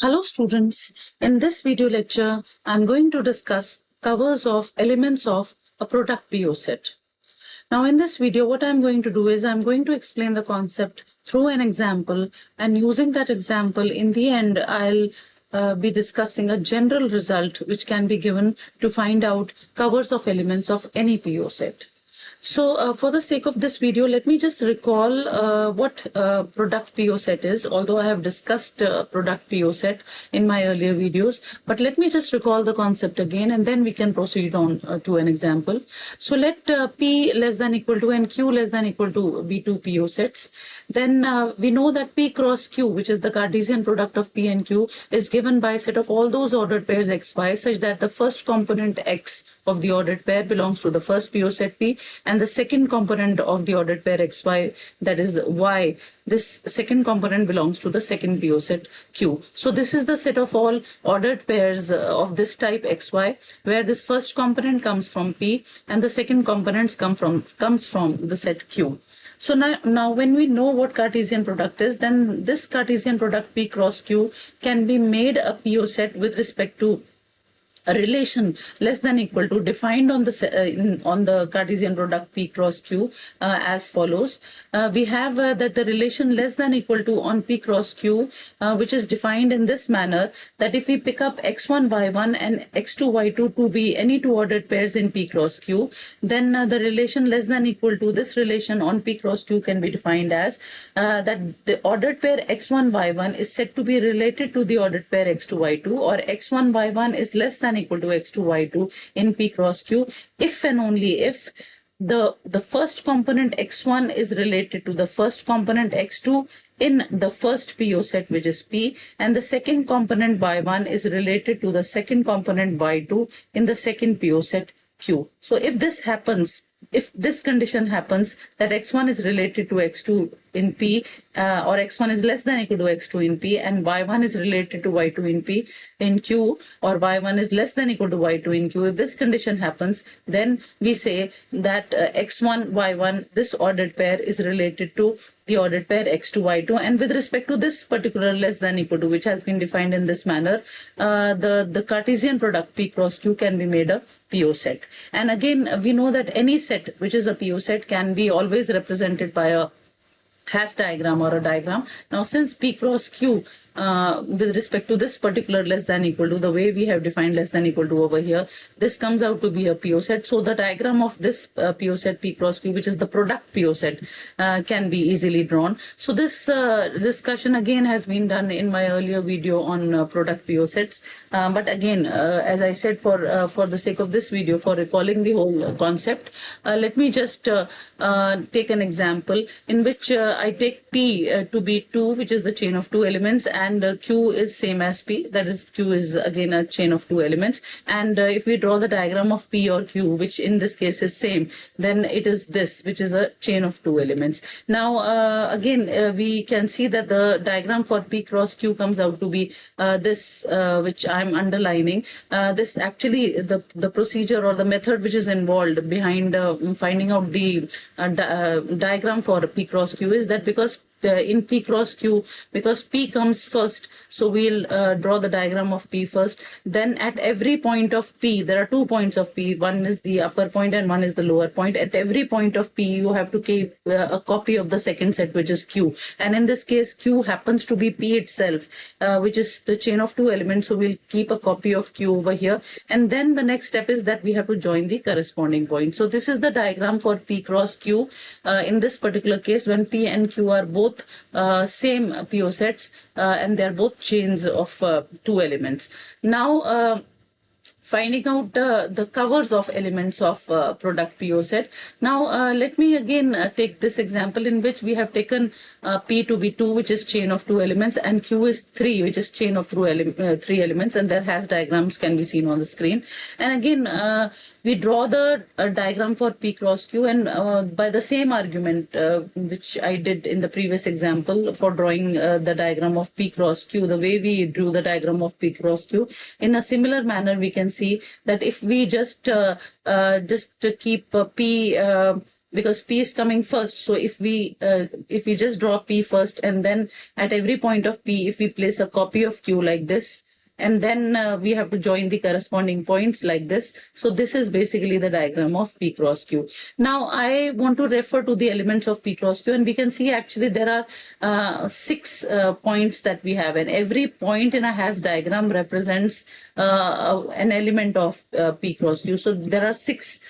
Hello students, in this video lecture, I'm going to discuss covers of elements of a product PO set. Now in this video, what I'm going to do is I'm going to explain the concept through an example, and using that example, in the end, I'll be discussing a general result which can be given to find out covers of elements of any PO set. So for the sake of this video, let me just recall what product PO set is, although I have discussed product PO set in my earlier videos. But let me just recall the concept again, and then we can proceed on to an example. So let P less than equal to and Q less than equal to be two PO sets. Then we know that P cross Q, which is the Cartesian product of P and Q, is given by a set of all those ordered pairs XY such that the first component X of the ordered pair belongs to the first PO set P, and the second component of the ordered pair XY, that is Y, this second component belongs to the second PO set Q. So this is the set of all ordered pairs of this type XY, where this first component comes from P and the second component comes from the set Q. So now when we know what Cartesian product is, then this Cartesian product P cross Q can be made a PO set with respect to a relation less than equal to defined on the Cartesian product P cross Q as follows. We have that the relation less than equal to on P cross Q, which is defined in this manner, that if we pick up x1 y1 and x2 y2 to be any two ordered pairs in P cross Q, then the relation less than equal to this relation on P cross Q can be defined as that the ordered pair x1 y1 is said to be related to the ordered pair x2 y2, or x1 y1 is less than equal to x2 y2 in P cross Q if and only if the first component x1 is related to the first component x2 in the first PO set, which is P, and the second component y1 is related to the second component y2 in the second PO set Q. So if this happens, if this condition happens, that x1 is related to x2 in P, or x1 is less than equal to x2 in P, and y1 is related to y2 in P in Q, or y1 is less than equal to y2 in Q, if this condition happens, then we say that x1 y1, this ordered pair, is related to the ordered pair x2 y2, and with respect to this particular less than equal to, which has been defined in this manner, the Cartesian product P cross Q can be made a PO set. And again, we know that any set which is a PO set can be always represented by a hash diagram or a diagram. Now, since P cross Q with respect to this particular less than equal to, the way we have defined less than equal to over here, this comes out to be a PO set. So the diagram of this PO set P cross Q, which is the product PO set, can be easily drawn. So this discussion again has been done in my earlier video on product PO sets. But again, as I said, for the sake of this video, for recalling the whole concept, let me just take an example in which I take P to be 2, which is the chain of two elements, and Q is same as P, that is Q is again a chain of two elements. And if we draw the diagram of P or Q, which in this case is same, then it is this, which is a chain of two elements. Now again, we can see that the diagram for P cross Q comes out to be this, which I'm underlining. This actually, the procedure or the method which is involved behind finding out the diagram for P cross Q is that because in P cross Q, because P comes first, so we'll draw the diagram of P first. Then at every point of P, there are 2 points of P, one is the upper point and one is the lower point. At every point of P, you have to keep a copy of the second set, which is Q, and in this case Q happens to be P itself, which is the chain of two elements, so we'll keep a copy of Q over here. And then the next step is that we have to join the corresponding point. So this is the diagram for P cross Q in this particular case, when P and Q are both same PO sets, and they're both chains of two elements. Now, finding out the covers of elements of product PO set. Now, let me again take this example in which we have taken P to be 2, which is chain of two elements, and Q is 3, which is chain of three elements, and their hash diagrams can be seen on the screen. And again, we draw the diagram for P cross Q, and by the same argument which I did in the previous example for drawing the diagram of P cross Q, the way we drew the diagram of P cross Q, in a similar manner we can see that if we just keep P because P is coming first. So if we just draw P first, and then at every point of P, if we place a copy of Q like this, and then we have to join the corresponding points like this. So this is basically the diagram of P cross Q. Now I want to refer to the elements of P cross Q, and we can see actually there are 6 points that we have, and every point in a hash diagram represents an element of P cross Q. So there are 6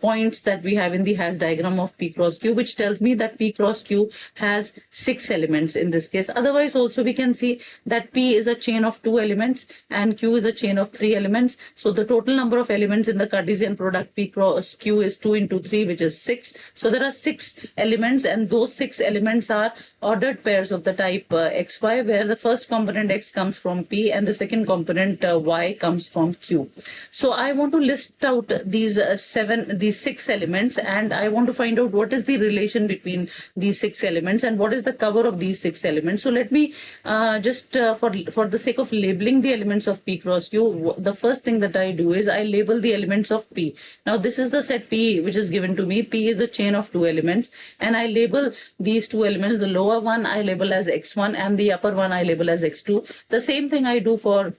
points that we have in the hash diagram of P cross Q, which tells me that P cross Q has 6 elements in this case. Otherwise also we can see that P is a chain of 2 elements and Q is a chain of 3 elements. So the total number of elements in the Cartesian product P cross Q is 2 into 3, which is 6. So there are 6 elements, and those 6 elements are ordered pairs of the type XY, where the first component X comes from P and the second component Y comes from Q. So I want to list out these 6 elements, and I want to find out what is the relation between these 6 elements and what is the cover of these 6 elements. So let me just for the sake of labeling the elements of P cross Q, the first thing that I do is I label the elements of P. Now this is the set P which is given to me. P is a chain of 2 elements, and I label these 2 elements. The lower one I label as X1 and the upper one I label as X2. The same thing I do for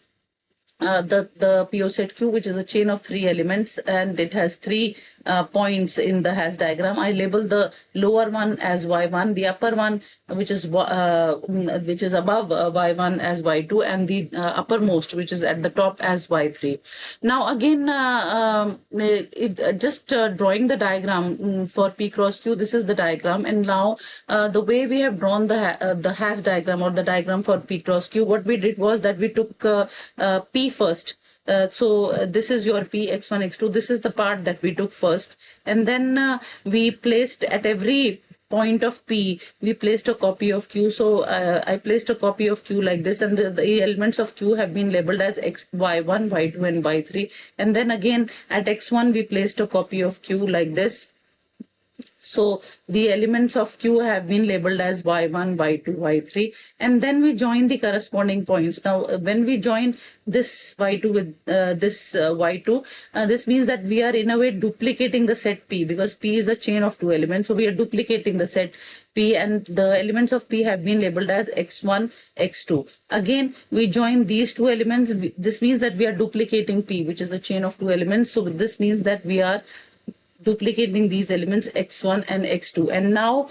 the PO set Q, which is a chain of 3 elements, and it has 3 points in the hash diagram. I label the lower one as Y1, the upper one which is above Y1 as Y2, and the uppermost which is at the top as Y3. Now again, drawing the diagram for P cross Q, this is the diagram, and now the way we have drawn the hash diagram or the diagram for P cross Q, what we did was that we took P first. So this is your P, X1, X2. This is the part that we took first. And then we placed at every point of P, we placed a copy of Q. So I placed a copy of Q like this, and the elements of Q have been labeled as Y1, Y2, and Y3. And then again at X1, we placed a copy of Q like this. So the elements of Q have been labeled as Y1, Y2, Y3, and then we join the corresponding points. Now, when we join this Y2 with this Y2, this means that we are in a way duplicating the set P, because P is a chain of 2 elements. So we are duplicating the set P, and the elements of P have been labeled as X1, X2. Again, we join these 2 elements. This means that we are duplicating P, which is a chain of 2 elements. So this means that we are duplicating these elements X1 and X2. And now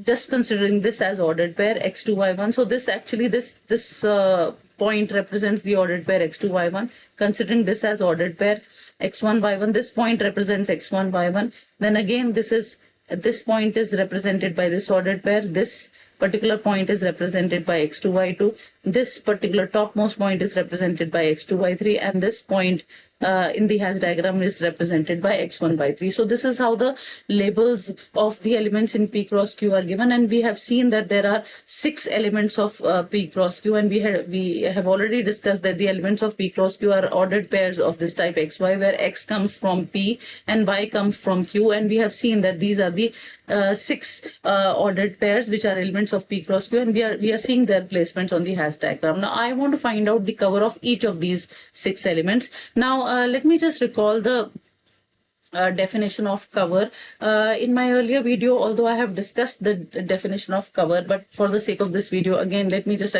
just considering this as ordered pair X2, Y1. So this actually, this point represents the ordered pair X2, Y1. Considering this as ordered pair X1, Y1, this point represents X1, Y1. Then again, this point is represented by this ordered pair. This particular point is represented by X2, Y2. This particular topmost point is represented by X2, Y3. And this point in the hash diagram is represented by X1, Y3. So this is how the labels of the elements in P cross Q are given, and we have seen that there are 6 elements of P cross Q, and we have already discussed that the elements of P cross Q are ordered pairs of this type XY, where X comes from P and Y comes from Q, and we have seen that these are the 6 ordered pairs which are elements of P cross Q, and we are seeing their placements on the hash diagram. Now I want to find out the cover of each of these 6 elements. Now let me just recall the definition of cover. In my earlier video, although I have discussed the definition of cover, but for the sake of this video, again, let me just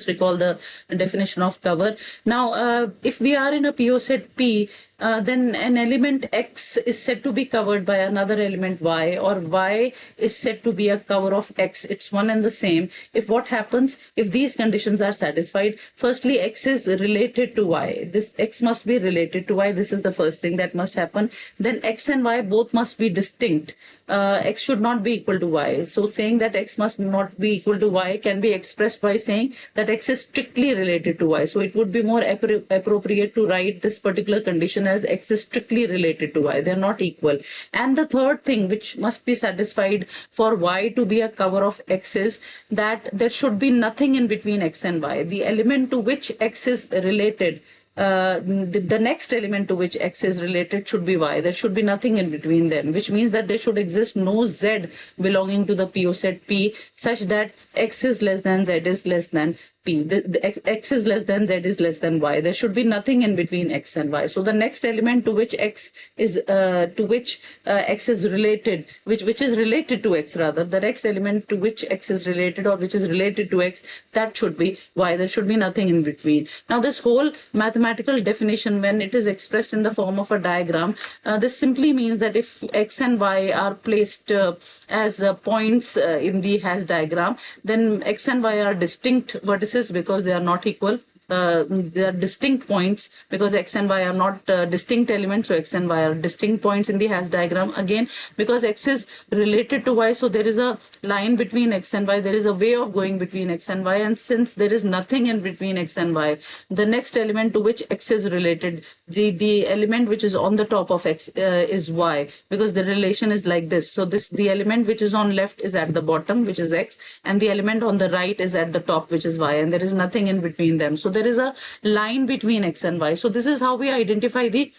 recall the definition of cover. Now, if we are in a PO set P, then an element X is said to be covered by another element Y, or Y is said to be a cover of X. It's one and the same. If what happens, if these conditions are satisfied, firstly, X is related to Y. This X must be related to Y. This is the first thing that must happen. Then X and Y both must be distinct. X should not be equal to Y. So saying that X must not be equal to Y can be expressed by saying that X is strictly related to Y. So it would be more appropriate to write this particular condition as X is strictly related to Y. They're not equal. And the third thing which must be satisfied for Y to be a cover of X is that there should be nothing in between X and Y. The element to which X is related, the next element to which X is related should be Y. There should be nothing in between them, which means that there should exist no Z belonging to the PO set P such that X is less than Z is less than P. X is less than Z is less than Y. There should be nothing in between X and Y. So the next element to which X is related, which is related to X rather, the next element to which X is related or which is related to X, that should be Y. There should be nothing in between. Now this whole mathematical definition, when it is expressed in the form of a diagram, this simply means that if X and Y are placed as points in the hash diagram, then X and Y are distinct vertices because they are not equal. They are distinct points because X and Y are not distinct elements. So X and Y are distinct points in the hash diagram. Again, because X is related to Y, so there is a line between X and Y. There is a way of going between X and Y. And since there is nothing in between X and Y, the next element to which X is related, the element which is on the top of X is Y, because the relation is like this. So the element which is on left is at the bottom, which is X, and the element on the right is at the top, which is Y, and there is nothing in between them. So there is a line between X and Y. So this is how we identify the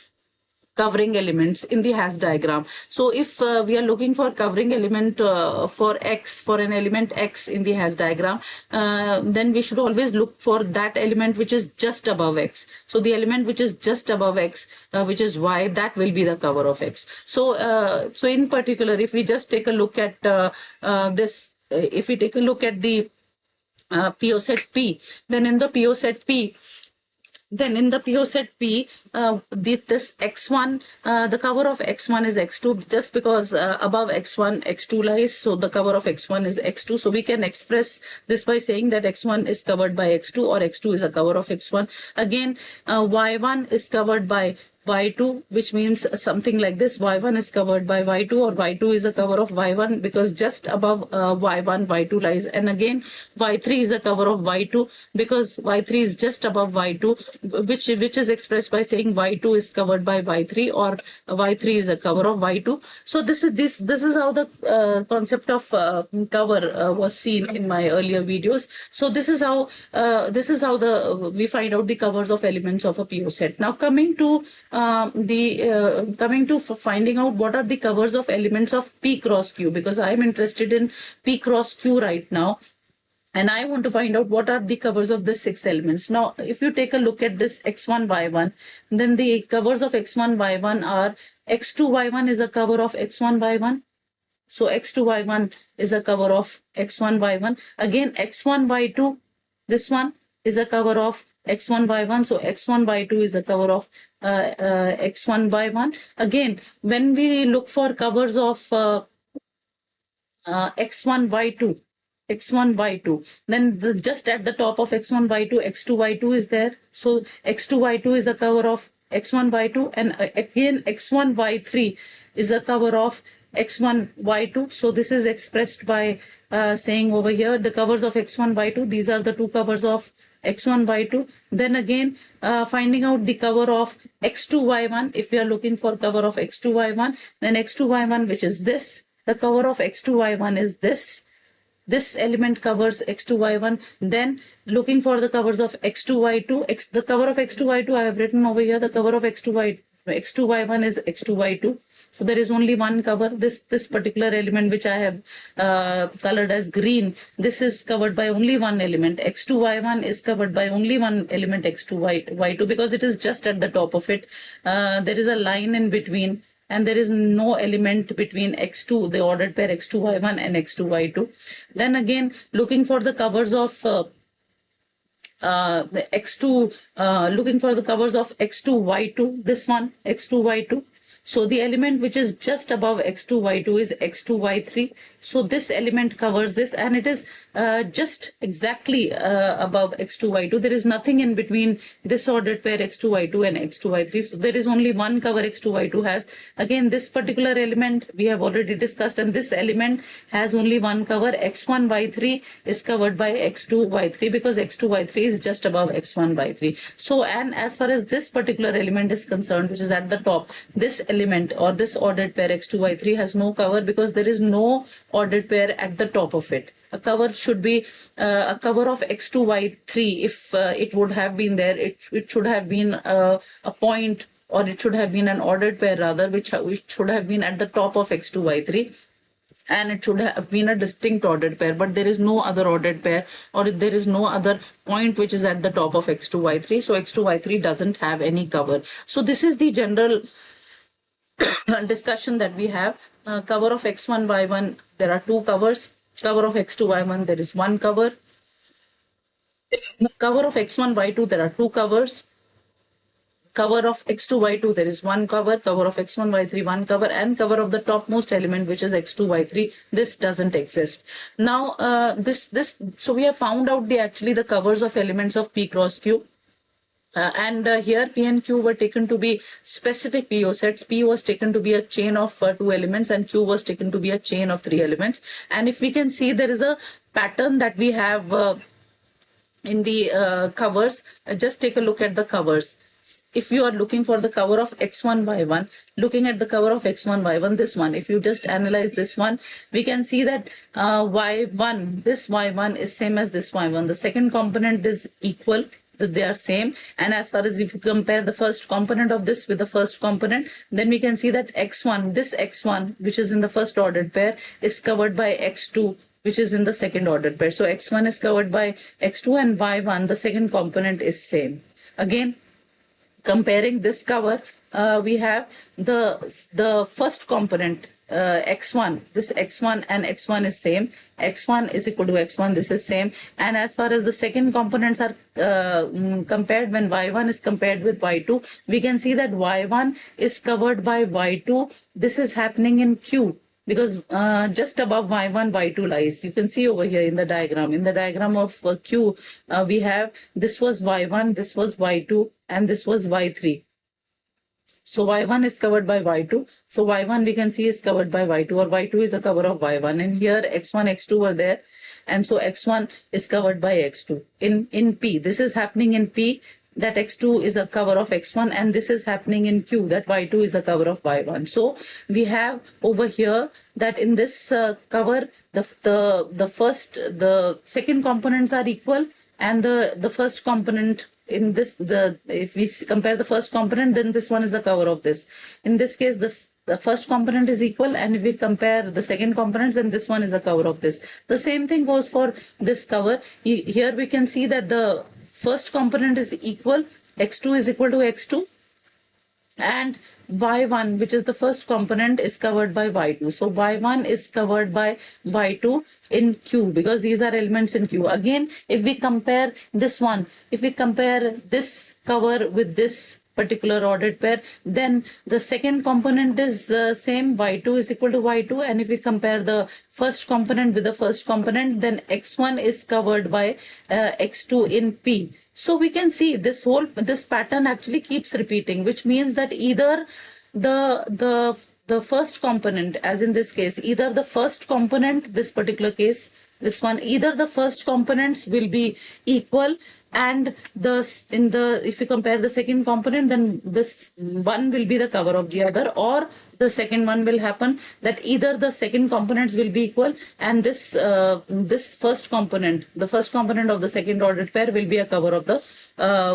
covering elements in the hash diagram. So if we are looking for covering element for X, for an element X in the hash diagram, then we should always look for that element which is just above X. So the element which is just above X, which is Y, that will be the cover of X. So so in particular, if we just take a look at this, if we take a look at the PO set P, then in the PO set P, this X1, the cover of X1 is X2, just because above X1, X2 lies. So the cover of X1 is X2. So we can express this by saying that X1 is covered by X2 or X2 is a cover of X1. Again, Y1 is covered by Y2, which means something like this. Y1 is covered by Y2 or Y2 is a cover of Y1 because just above Y1, Y2 lies. And again, Y3 is a cover of Y2 because Y3 is just above Y2, which is expressed by saying Y2 is covered by Y3 or Y3 is a cover of Y2. So this is how the concept of cover was seen in my earlier videos. So this is how we find out the covers of elements of a PO set. Now coming to finding out what are the covers of elements of P cross Q, because I am interested in P cross Q right now. And I want to find out what are the covers of the 6 elements. Now, if you take a look at this X1, Y1, then the covers of X1, Y1 are X2, Y1 is a cover of X1, Y1. So X2, Y1 is a cover of X1, Y1. Again, X1, Y2, this one is a cover of X1, Y1. So X1, Y2 is a cover of X1, Y1. Again, when we look for covers of X1, Y2, then just at the top of X1, Y2, X2, Y2 is there. So X2, Y2 is a cover of X1, Y2. And again, X1, Y3 is a cover of X1, Y2. So this is expressed by saying over here, the covers of X1, Y2, these are the 2 covers of X1, Y2. Then again, finding out the cover of X2, Y1. If we are looking for cover of X2, Y1, then X2, Y1, which is this. The cover of X2, Y1 is this. This element covers X2, Y1. Then looking for the covers of X2, Y2. The cover of X2, Y2, I have written over here. The cover of X2, Y1 is X2, Y2. So there is only one cover. This particular element which I have colored as green, this is covered by only one element. X2, Y1 is covered by only one element, X2, Y2, because it is just at the top of it. There is a line in between, and there is no element between X2, the ordered pair X2, Y1 and X2, Y2. Then again, looking for the covers of the X2, looking for the covers of X2, Y2, this one, X2, Y2. So the element which is just above X2, Y2 is X2, Y3. So this element covers this, and it is just exactly above X2, Y2. There is nothing in between this ordered pair X2, Y2 and X2, Y3. So there is only one cover X2, Y2 has. Again, this particular element we have already discussed, and this element has only one cover. X1, Y3 is covered by X2, Y3 because X2, Y3 is just above X1, Y3. So, and as far as this particular element is concerned, which is at the top, this element or this ordered pair X2, Y3 has no cover because there is no ordered pair at the top of it. A cover should be a cover of X2, Y3. If it would have been there, it should have been a point, or it should have been an ordered pair rather, which should have been at the top of X2, Y3. and it should have been a distinct ordered pair, but there is no other ordered pair, or there is no other point which is at the top of x2 y3, so x2 y3 doesn't have any cover. So this is the general discussion that we have. Cover of x1 y1, there are two covers. Cover of x2 y1, there is one cover. Cover of x1 y2, there are two covers. Cover of x2 y2, there is one cover. Cover of x1 y3, one cover. And cover of the topmost element, which is x2 y3, this doesn't exist. Now so we have found out the covers of elements of P cross Q. Here P and Q were taken to be specific PO sets. P was taken to be a chain of two elements, and Q was taken to be a chain of three elements. And if we can see, there is a pattern that we have in the covers. Just take a look at the covers. If you are looking for the cover of x1 y1, looking at the cover of x1 y1, this one, if you just analyze this one, we can see that y1, this y1 is same as this y1. The second component is equal, that they are same. And as far as if you compare the first component of this with the first component, then we can see that x1, this x1, which is in the first ordered pair, is covered by x2, which is in the second ordered pair. So x1 is covered by x2, and y1, the second component, is same. Again, comparing this cover, we have the first component, x1, this x1 and x1 is same. X1 is equal to x1, this is same. And as far as the second components are compared, when y1 is compared with y2, we can see that y1 is covered by y2. This is happening in Q, because just above y1, y2 lies. You can see over here in the diagram. In the diagram of Q, we have this was y1, this was y2, and this was y3. So y1 is covered by y2. So y1 we can see is covered by y2, or y2 is a cover of y1. And here x1, x2 were there. And so x1 is covered by x2. In P, this is happening in P, that x2 is a cover of x1, and this is happening in Q, that y2 is a cover of y1. So we have over here that in this cover, the second components are equal, and the first component in this, if we compare the first component, then this one is the cover of this. In this case, the first component is equal, and if we compare the second components, then this one is a cover of this. The same thing goes for this cover. Here we can see that the first component is equal, x2 is equal to x2, and y1, which is the first component, is covered by y2. So y1 is covered by y2 in Q, because these are elements in Q. Again, if we compare this one, if we compare this cover with this particular ordered pair, then the second component is same, y2 is equal to y2. And if we compare the first component with the first component, then x1 is covered by x2 in P. So we can see this pattern actually keeps repeating, which means that either the first component, as in this case, either the first component, this particular case, this one, either the first components will be equal, and if you compare the second component, then this one will be the cover of the other, or the second one will happen that either the second components will be equal, and this first component, the first component of the second ordered pair, will be a cover of the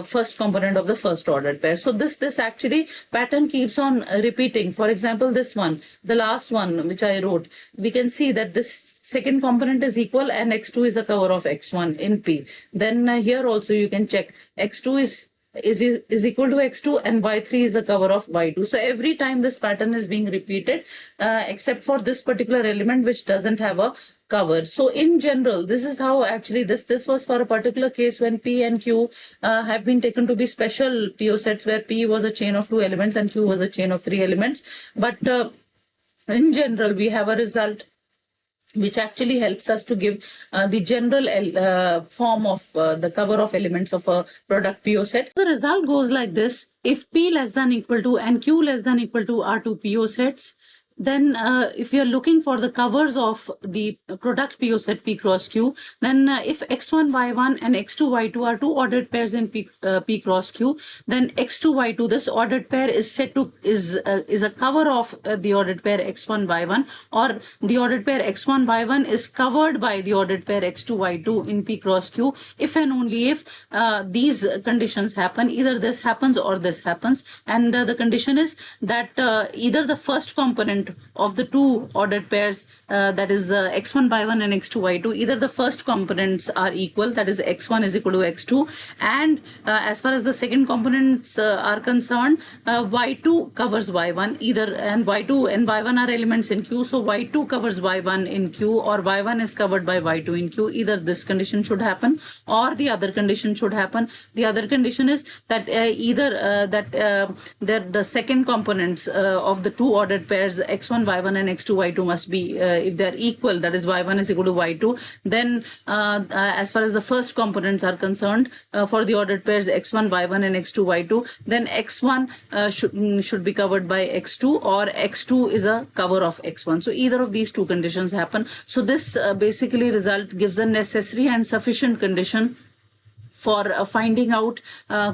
first component of the first ordered pair. So this actually pattern keeps on repeating. For example, this one, the last one which I wrote, we can see that this second component is equal, and x2 is a cover of x1 in P. Then here also you can check x2 is equal to x2, and y3 is a cover of y2. So every time this pattern is being repeated, except for this particular element which doesn't have a cover. So in general, this is how actually this was for a particular case when P and Q have been taken to be special PO sets, where P was a chain of two elements and Q was a chain of three elements. But in general, we have a result which actually helps us to give the general form of the cover of elements of a product PO set. The result goes like this: if P less than equal to and Q less than equal to are two PO sets, then if you're looking for the covers of the product PO set P cross Q, then if x1, y1 and x2, y2 are two ordered pairs in P cross Q, then x2, y2, this ordered pair is said to is a cover of the ordered pair x1, y1, or the ordered pair x1, y1 is covered by the ordered pair x2, y2 in P cross Q, if and only if these conditions happen. Either this happens or this happens, and the condition is that either the first component of the two ordered pairs, that is x1 y1 and x2 y2, either the first components are equal, that is x1 is equal to x2, and as far as the second components are concerned, y2 covers y1 either, and y2 and y1 are elements in Q, so y2 covers y1 in Q, or y1 is covered by y2 in Q. Either this condition should happen or the other condition should happen. The other condition is that that the second components of the two ordered pairs x1 y1 and x2 y2 must be, if they are equal, that is y1 is equal to y2, then as far as the first components are concerned, for the ordered pairs x1 y1 and x2 y2, then x1 should be covered by x2, or x2 is a cover of x1. So either of these two conditions happen. So this basically result gives a necessary and sufficient condition for finding out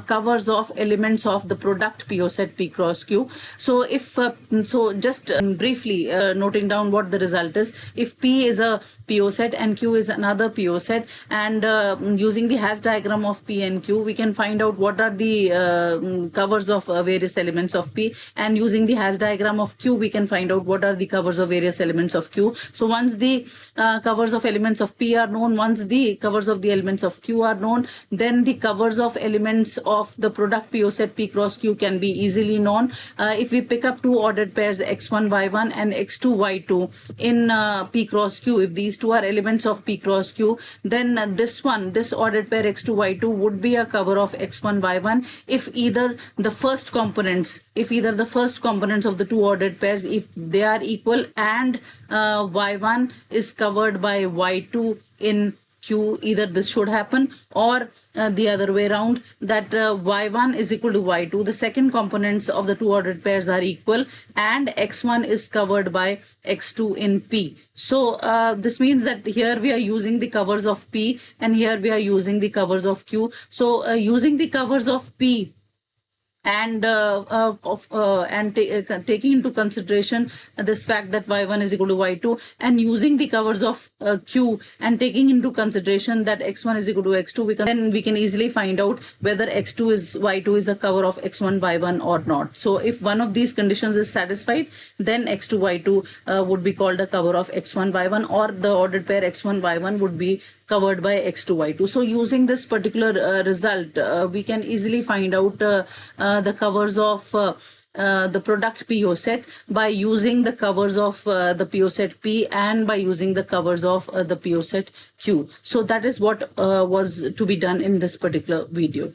covers of elements of the product PO set P cross Q. So if just briefly noting down what the result is, if P is a PO set and Q is another PO set, and using the hash diagram of P and Q, we can find out what are the covers of various elements of P, and using the hash diagram of Q, we can find out what are the covers of various elements of Q. So once the covers of elements of P are known, once the covers of the elements of Q are known, then the covers of elements of the product PO set P cross Q can be easily known. If we pick up two ordered pairs x1 y1 and x2 y2 in P cross Q, if these two are elements of P cross Q, then this ordered pair x2 y2 would be a cover of x1 y1 if either the first components of the two ordered pairs, if they are equal, and y1 is covered by y2 in Q. Either this should happen, or the other way around, that y1 is equal to y2, the second components of the two ordered pairs are equal, and x1 is covered by x2 in P. So this means that here we are using the covers of P, and here we are using the covers of Q. So using the covers of P and taking into consideration this fact that y1 is equal to y2, and using the covers of Q and taking into consideration that x1 is equal to x2, we can easily find out whether y2 is a cover of x1 y1 or not. So if one of these conditions is satisfied, then x2 y2 would be called a cover of x1 y1, or the ordered pair x1 y1 would be covered by x2 y2. So using this particular result, we can easily find out the covers of the product PO set by using the covers of the PO set P, and by using the covers of the PO set Q. So that is what was to be done in this particular video.